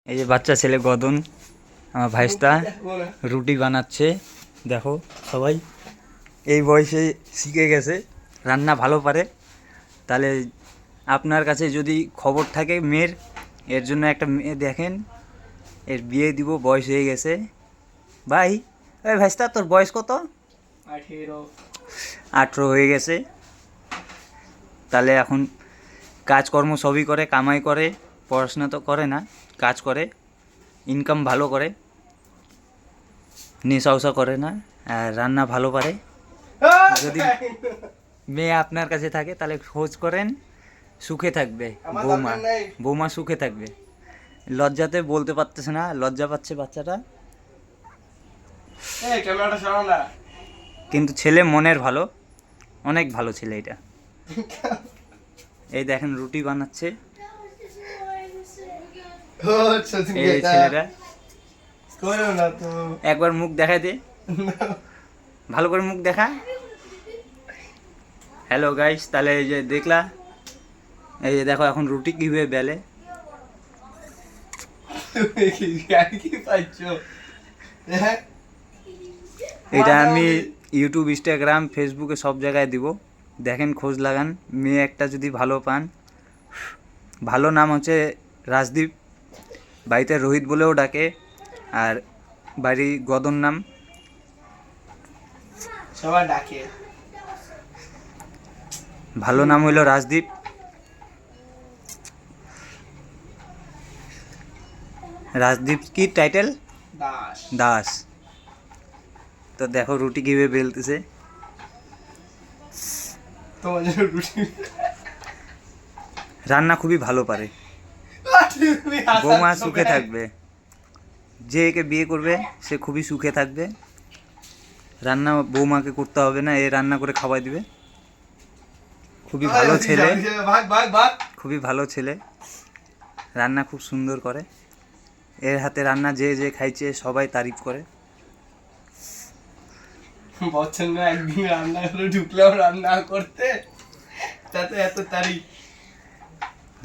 এই যে বাচ্চা ছেলে গদন আমার ভাইস্তা রুটি বানাচ্ছে। দেখো সবাই এই বয়সে শিখে গেছে, রান্না ভালো পারে। তাহলে আপনার কাছে যদি খবর থাকে মেয়ের, এর জন্য একটা মেয়ে দেখেন, এর বিয়ে দিব, বয়স হয়ে গেছে। ভাই ওই ভাইস্তা তোর বয়স কত? 18 হয়ে গেছে। তাহলে এখন কাজকর্ম সবই করে, কামাই করে, পড়াশোনা তো করে না, কাজ করে, ইনকাম ভালো করে, নেশা উষা করে না, আর রান্না ভালো পারে। যদি মেয়ে আপনার কাছে থাকে তাহলে খোঁজ করেন, সুখে থাকবে বৌমা, বৌমা সুখে থাকবে। লজ্জাতে বলতে পারতেছে না, লজ্জা পাচ্ছে বাচ্চাটা, কিন্তু ছেলে মনের ভালো, অনেক ভালো ছেলে এটা। এই দেখেন রুটি বানাচ্ছে এই ছেলেটা। একবার মুখ দেখাই দে, ভালো করে মুখ দেখা। হ্যালো গাইস, তাহলে এই যে দেখলা, এই যে দেখো এখন রুটি কিভাবে বেলে। এটা আমি ইউটিউব, ইনস্টাগ্রাম, ফেসবুকে সব জায়গায় দিব, দেখেন, খোঁজ লাগান। মেয়ে একটা যদি ভালো পান, ভালো নাম হচ্ছে রাজদীপ, বাড়িতে রোহিত বলেও ডাকে, আর বাড়ি গদন নাম সবাই ডাকে। ভালো নাম হইল রাজদীপ। রাজদীপ কি টাইটেল? দাস। দাস। তো দেখো রুটি কিভাবে বেলতেছে। রান্না খুবই ভালো পারে, বৌমা সুখে থাকবে। যে একে বিয়ে করবে সে খুবই সুখে থাকবে। রান্না বৌমাকে করতে হবে না, এ রান্না করে খাওয়াই দিবে। খুবই ভালো ছেলে, খুবই ভালো ছেলে, রান্না খুব সুন্দর করে। এর হাতে রান্না যে যে খাইছে সবাই তারিফ করে। বছর না একদিন রান্না করে ঢুকলাম রান্না করতে, তাতে এত তারিফ।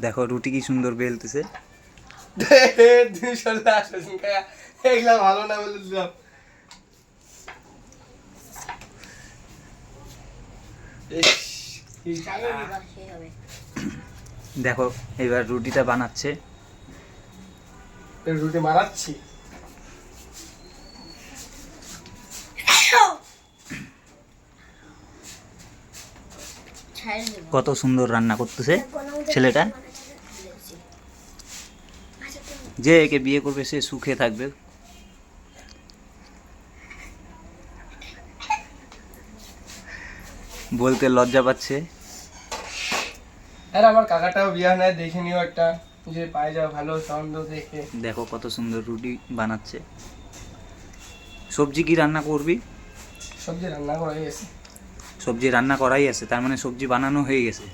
দেখো রুটি কি সুন্দর বেলতেছে। এগুলা ভালো না বলে দিলাম। দেখো এবার রুটিটা বানাচ্ছে। রুটি বানাচ্ছি। কত সুন্দর রান্না করতেছে ছেলেটা। যে একে বিয়ে করবে সে সুখে থাকবে। বলতে লজ্জা পাচ্ছে। আর আমার কাকাটাও বিয়ে নেয়, দেখে নিও একটা, যে পায়ে যাও ভালো সন্দ দেখে। দেখো কত সুন্দর রুটি বানাচ্ছে। সবজি কি রান্না করবি? সবজি রান্না করা হয়ে গেছে। সবজি রান্না করাই আছে, তার মানে সবজি বানানো হয়ে গেছে।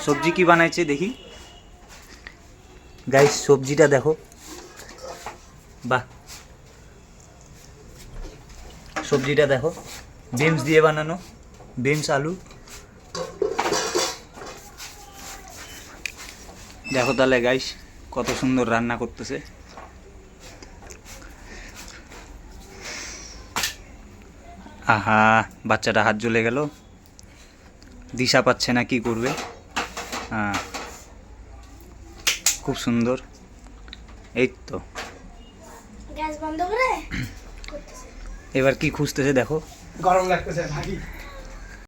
সবজি কি বানাইছে দেখি গাইস, সবজিটা দেখো, বাহ, সবজিটা দেখো, বিনস দিয়ে বানানো, বিনস আলু। দেখো তাহলে গাইস কত সুন্দর রান্না করতেছে। আহা, বাচ্চাটা হাত জ্বলে গেল, দিশা পাচ্ছে না কি করবে। হ্যাঁ, খুব সুন্দর। এই তো গ্যাস বন্ধ করে এবার কি খুঁজতেছে দেখো। গরম লাগতেছে ভাগি।